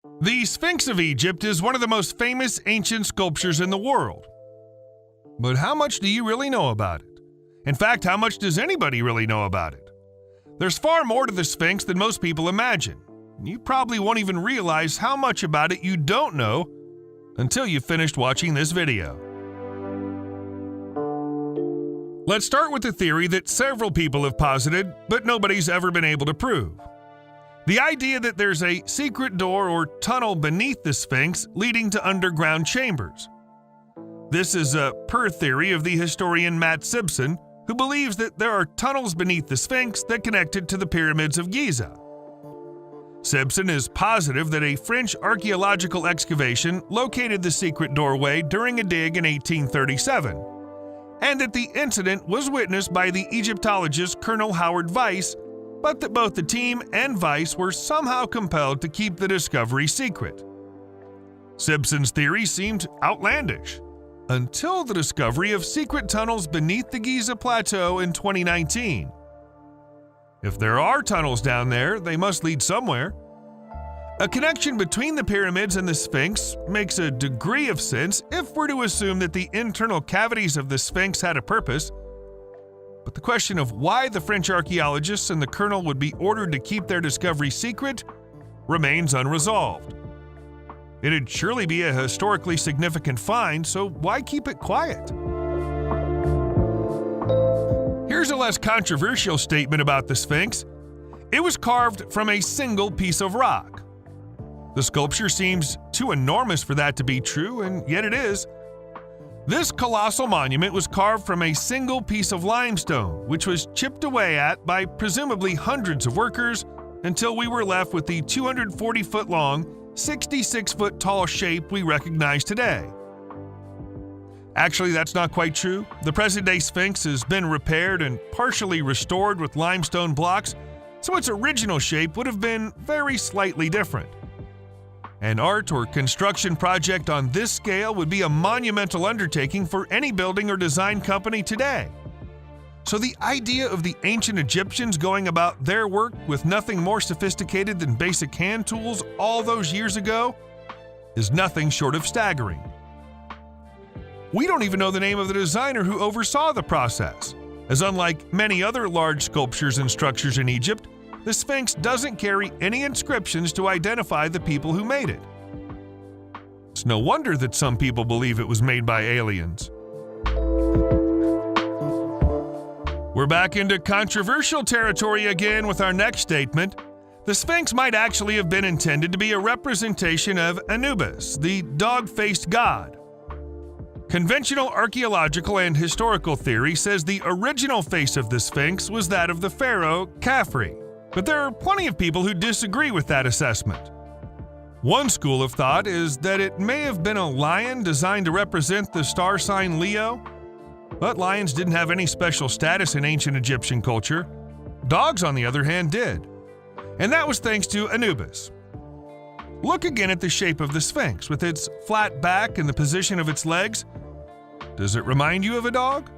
The Sphinx of Egypt is one of the most famous ancient sculptures in the world. But how much do you really know about it? In fact, how much does anybody really know about it? There's far more to the Sphinx than most people imagine. You probably won't even realize how much about it you don't know until you've finished watching this video. Let's start with the theory that several people have posited, but nobody's ever been able to prove. The idea that there's a secret door or tunnel beneath the Sphinx leading to underground chambers. This is a per theory of the historian Matt Simpson, who believes that there are tunnels beneath the Sphinx that connected to the pyramids of Giza. Simpson is positive that a French archaeological excavation located the secret doorway during a dig in 1837, and that the incident was witnessed by the Egyptologist Colonel Howard Weiss, but that both the team and Weiss were somehow compelled to keep the discovery secret. Simpson's theory seemed outlandish, until the discovery of secret tunnels beneath the Giza Plateau in 2019. If there are tunnels down there, they must lead somewhere. A connection between the pyramids and the Sphinx makes a degree of sense if we're to assume that the internal cavities of the Sphinx had a purpose. But the question of why the French archaeologists and the colonel would be ordered to keep their discovery secret remains unresolved. It'd surely be a historically significant find, so why keep it quiet? Here's a less controversial statement about the Sphinx. It was carved from a single piece of rock. The sculpture seems too enormous for that to be true, and yet it is. This colossal monument was carved from a single piece of limestone, which was chipped away at by presumably hundreds of workers until we were left with the 240-foot-long, 66-foot-tall shape we recognize today. Actually, that's not quite true. The present-day Sphinx has been repaired and partially restored with limestone blocks, so its original shape would have been very slightly different. An art or construction project on this scale would be a monumental undertaking for any building or design company today. So the idea of the ancient Egyptians going about their work with nothing more sophisticated than basic hand tools all those years ago is nothing short of staggering. We don't even know the name of the designer who oversaw the process, as unlike many other large sculptures and structures in Egypt, the Sphinx doesn't carry any inscriptions to identify the people who made it. It's no wonder that some people believe it was made by aliens. We're back into controversial territory again with our next statement. The Sphinx might actually have been intended to be a representation of Anubis, the dog-faced god. Conventional archaeological and historical theory says the original face of the Sphinx was that of the pharaoh Khafre, but there are plenty of people who disagree with that assessment. One school of thought is that it may have been a lion designed to represent the star sign Leo, but lions didn't have any special status in ancient Egyptian culture. Dogs, on the other hand, did, and that was thanks to Anubis. Look again at the shape of the Sphinx, with its flat back and the position of its legs. Does it remind you of a dog?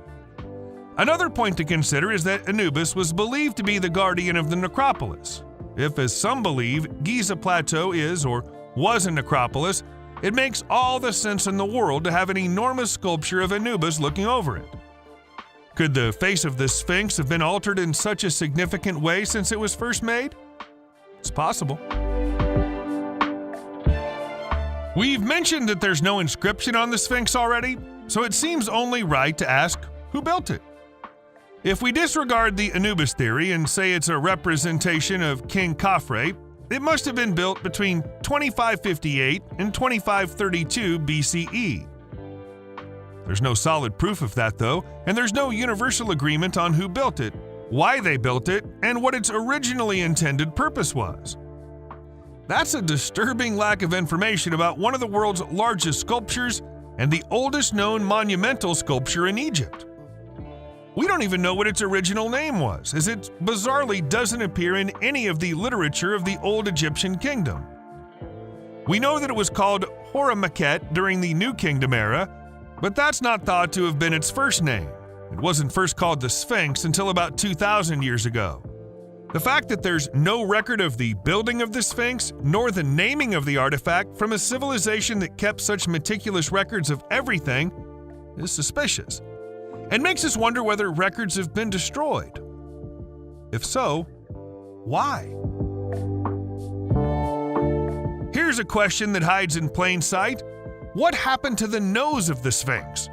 Another point to consider is that Anubis was believed to be the guardian of the necropolis. If, as some believe, Giza Plateau is or was a necropolis, it makes all the sense in the world to have an enormous sculpture of Anubis looking over it. Could the face of the Sphinx have been altered in such a significant way since it was first made? It's possible. We've mentioned that there's no inscription on the Sphinx already, so it seems only right to ask who built it. If we disregard the Anubis theory and say it's a representation of King Khafre, it must have been built between 2558 and 2532 BCE. There's no solid proof of that though, and there's no universal agreement on who built it, why they built it, and what its originally intended purpose was. That's a disturbing lack of information about one of the world's largest sculptures and the oldest known monumental sculpture in Egypt. We don't even know what its original name was, as it bizarrely doesn't appear in any of the literature of the old Egyptian kingdom. We know that it was called Horemakhet during the New Kingdom era, but that's not thought to have been its first name. It wasn't first called the Sphinx until about 2,000 years ago. The fact that there's no record of the building of the Sphinx, nor the naming of the artifact from a civilization that kept such meticulous records of everything, is suspicious, and makes us wonder whether records have been destroyed. If so, why? Here's a question that hides in plain sight. What happened to the nose of the Sphinx?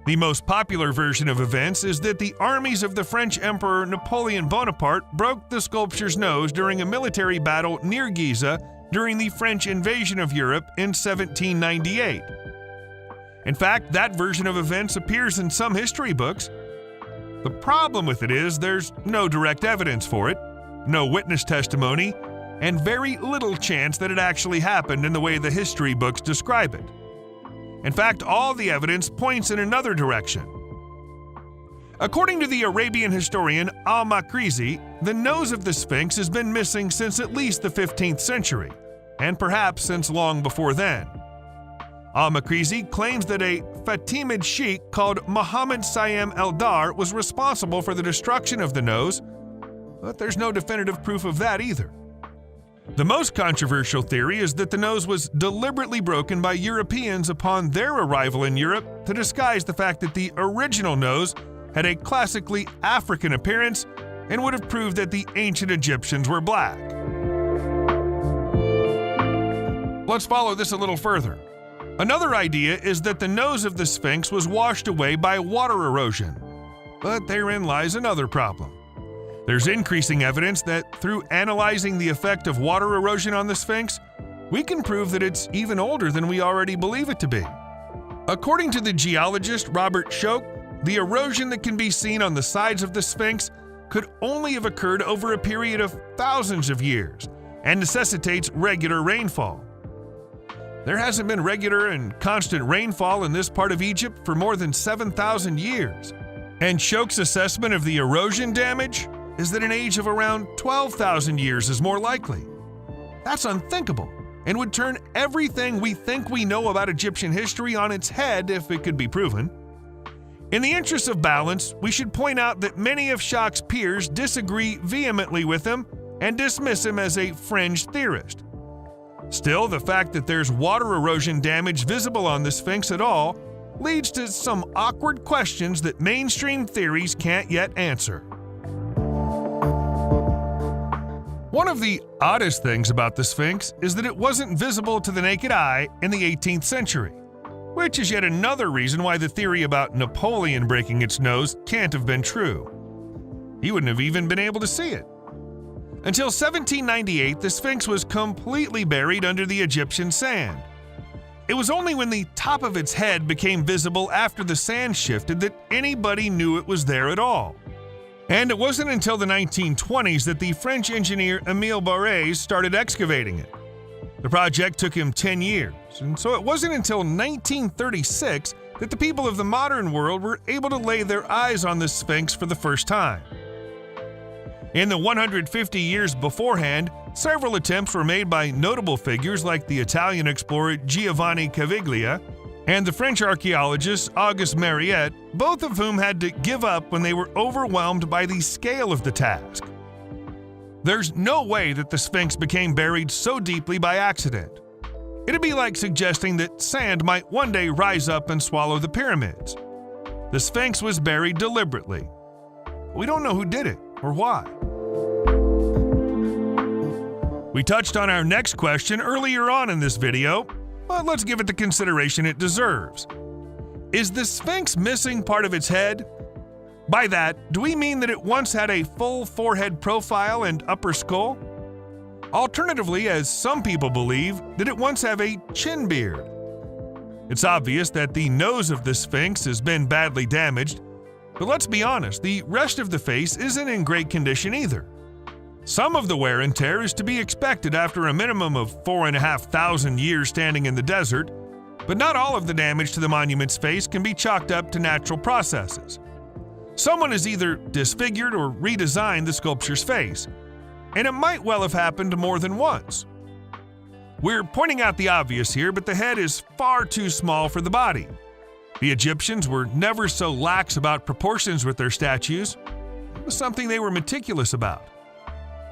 The most popular version of events is that the armies of the French Emperor Napoleon Bonaparte broke the sculpture's nose during a military battle near Giza during the French invasion of Europe in 1798. In fact, that version of events appears in some history books. The problem with it is there's no direct evidence for it, no witness testimony, and very little chance that it actually happened in the way the history books describe it. In fact, all the evidence points in another direction. According to the Arabian historian al-Makrizi, the nose of the Sphinx has been missing since at least the 15th century, and perhaps since long before then. Al-Makrizi claims that a Fatimid sheikh called Muhammad Sayyam Eldar was responsible for the destruction of the nose, but there's no definitive proof of that either. The most controversial theory is that the nose was deliberately broken by Europeans upon their arrival in Europe to disguise the fact that the original nose had a classically African appearance and would have proved that the ancient Egyptians were black. Let's follow this a little further. Another idea is that the nose of the Sphinx was washed away by water erosion, but therein lies another problem. There's increasing evidence that through analyzing the effect of water erosion on the Sphinx, we can prove that it's even older than we already believe it to be. According to the geologist Robert Schoch, the erosion that can be seen on the sides of the Sphinx could only have occurred over a period of thousands of years and necessitates regular rainfall. There hasn't been regular and constant rainfall in this part of Egypt for more than 7,000 years, and Schoch's assessment of the erosion damage is that an age of around 12,000 years is more likely. That's unthinkable and would turn everything we think we know about Egyptian history on its head if it could be proven. In the interest of balance, we should point out that many of Schoch's peers disagree vehemently with him and dismiss him as a fringe theorist. Still, the fact that there's water erosion damage visible on the Sphinx at all leads to some awkward questions that mainstream theories can't yet answer. One of the oddest things about the Sphinx is that it wasn't visible to the naked eye in the 18th century, which is yet another reason why the theory about Napoleon breaking its nose can't have been true. He wouldn't have even been able to see it. Until 1798, the Sphinx was completely buried under the Egyptian sand. It was only when the top of its head became visible after the sand shifted that anybody knew it was there at all. And it wasn't until the 1920s that the French engineer Émile Barrès started excavating it. The project took him 10 years, and so it wasn't until 1936 that the people of the modern world were able to lay their eyes on the Sphinx for the first time. In the 150 years beforehand, several attempts were made by notable figures like the Italian explorer Giovanni Caviglia and the French archaeologist Auguste Mariette, both of whom had to give up when they were overwhelmed by the scale of the task. There's no way that the Sphinx became buried so deeply by accident. It'd be like suggesting that sand might one day rise up and swallow the pyramids. The Sphinx was buried deliberately. We don't know who did it or why. We touched on our next question earlier on in this video, but let's give it the consideration it deserves. Is the Sphinx missing part of its head? By that, do we mean that it once had a full forehead profile and upper skull? Alternatively, as some people believe, did it once have a chin beard? It's obvious that the nose of the Sphinx has been badly damaged, but let's be honest, the rest of the face isn't in great condition either. Some of the wear and tear is to be expected after a minimum of 4,500 years standing in the desert, but not all of the damage to the monument's face can be chalked up to natural processes. Someone has either disfigured or redesigned the sculpture's face, and it might well have happened more than once. We're pointing out the obvious here, but the head is far too small for the body. The Egyptians were never so lax about proportions with their statues. It was something they were meticulous about.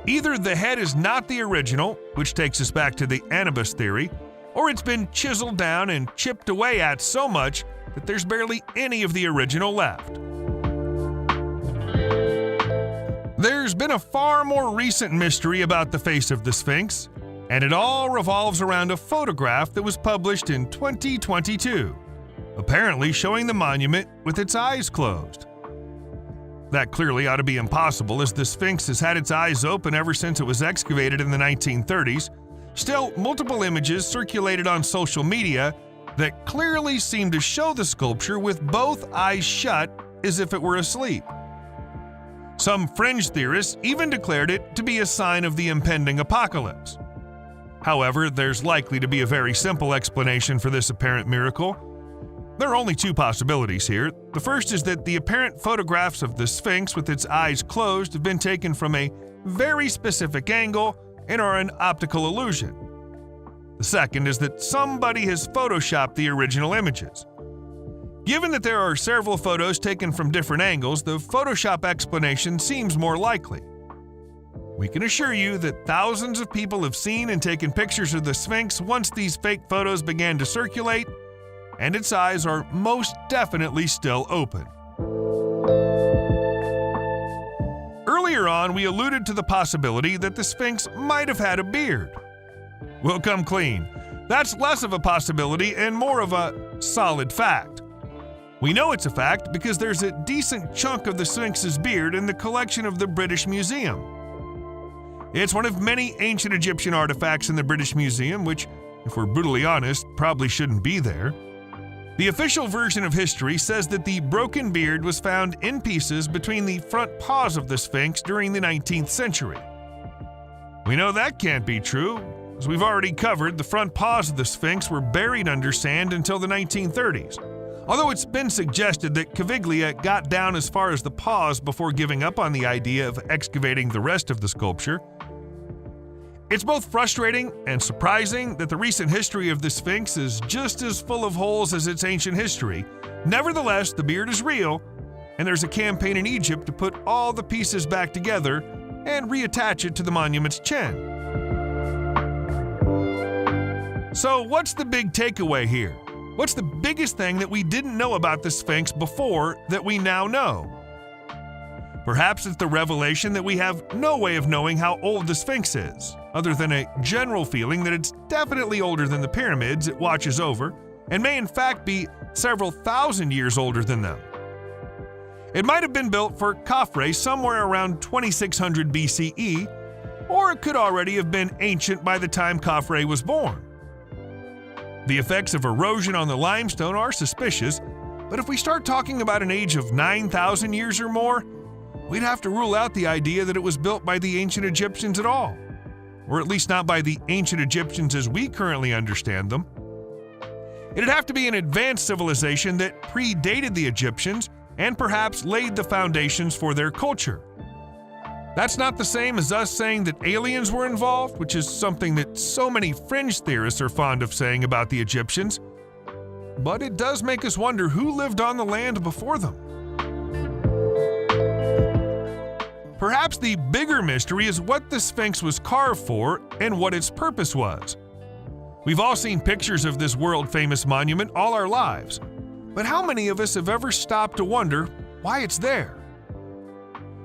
Either the head is not the original, which takes us back to the Anubis theory, or it's been chiseled down and chipped away at so much that there's barely any of the original left. There's been a far more recent mystery about the face of the Sphinx, and it all revolves around a photograph that was published in 2022, apparently showing the monument with its eyes closed. That clearly ought to be impossible, as the Sphinx has had its eyes open ever since it was excavated in the 1930s. Still, multiple images circulated on social media that clearly seem to show the sculpture with both eyes shut as if it were asleep. Some fringe theorists even declared it to be a sign of the impending apocalypse. However, there's likely to be a very simple explanation for this apparent miracle. There are only two possibilities here. The first is that the apparent photographs of the Sphinx with its eyes closed have been taken from a very specific angle and are an optical illusion. The second is that somebody has photoshopped the original images. Given that there are several photos taken from different angles, the Photoshop explanation seems more likely. We can assure you that thousands of people have seen and taken pictures of the Sphinx once these fake photos began to circulate, and its eyes are most definitely still open. Earlier on, we alluded to the possibility that the Sphinx might have had a beard. We'll come clean. That's less of a possibility and more of a solid fact. We know it's a fact because there's a decent chunk of the Sphinx's beard in the collection of the British Museum. It's one of many ancient Egyptian artifacts in the British Museum, which, if we're brutally honest, probably shouldn't be there. The official version of history says that the broken beard was found in pieces between the front paws of the Sphinx during the 19th century. We know that can't be true. As we've already covered, the front paws of the Sphinx were buried under sand until the 1930s. Although it's been suggested that Caviglia got down as far as the paws before giving up on the idea of excavating the rest of the sculpture. It's both frustrating and surprising that the recent history of the Sphinx is just as full of holes as its ancient history. Nevertheless, the beard is real, and there's a campaign in Egypt to put all the pieces back together and reattach it to the monument's chin. So what's the big takeaway here? What's the biggest thing that we didn't know about the Sphinx before that we now know? Perhaps it's the revelation that we have no way of knowing how old the Sphinx is, other than a general feeling that it's definitely older than the pyramids it watches over, and may in fact be several thousand years older than them. It might have been built for Khafre somewhere around 2600 BCE, or it could already have been ancient by the time Khafre was born. The effects of erosion on the limestone are suspicious, but if we start talking about an age of 9,000 years or more, we'd have to rule out the idea that it was built by the ancient Egyptians at all, or at least not by the ancient Egyptians as we currently understand them. It'd have to be an advanced civilization that predated the Egyptians and perhaps laid the foundations for their culture. That's not the same as us saying that aliens were involved, which is something that so many fringe theorists are fond of saying about the Egyptians. But it does make us wonder who lived on the land before them. Perhaps the bigger mystery is what the Sphinx was carved for and what its purpose was. We've all seen pictures of this world-famous monument all our lives, but how many of us have ever stopped to wonder why it's there?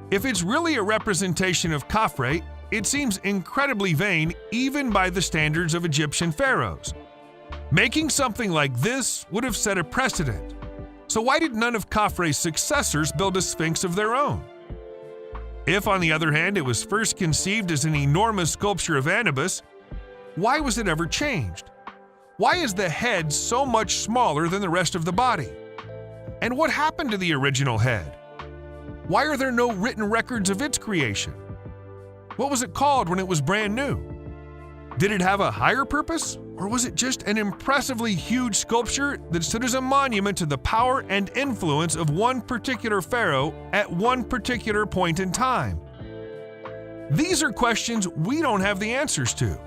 If it's really a representation of Khafre, it seems incredibly vain even by the standards of Egyptian pharaohs. Making something like this would have set a precedent. So why did none of Khafre's successors build a Sphinx of their own? If, on the other hand, it was first conceived as an enormous sculpture of Anubis, why was it ever changed? Why is the head so much smaller than the rest of the body? And what happened to the original head? Why are there no written records of its creation? What was it called when it was brand new? Did it have a higher purpose, or was it just an impressively huge sculpture that stood as a monument to the power and influence of one particular pharaoh at one particular point in time? These are questions we don't have the answers to.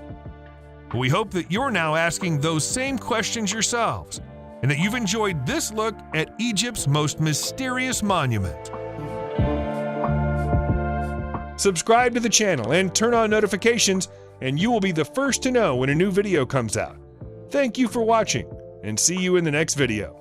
But we hope that you're now asking those same questions yourselves, and that you've enjoyed this look at Egypt's most mysterious monument. Subscribe to the channel and turn on notifications, and you will be the first to know when a new video comes out. Thank you for watching, and see you in the next video.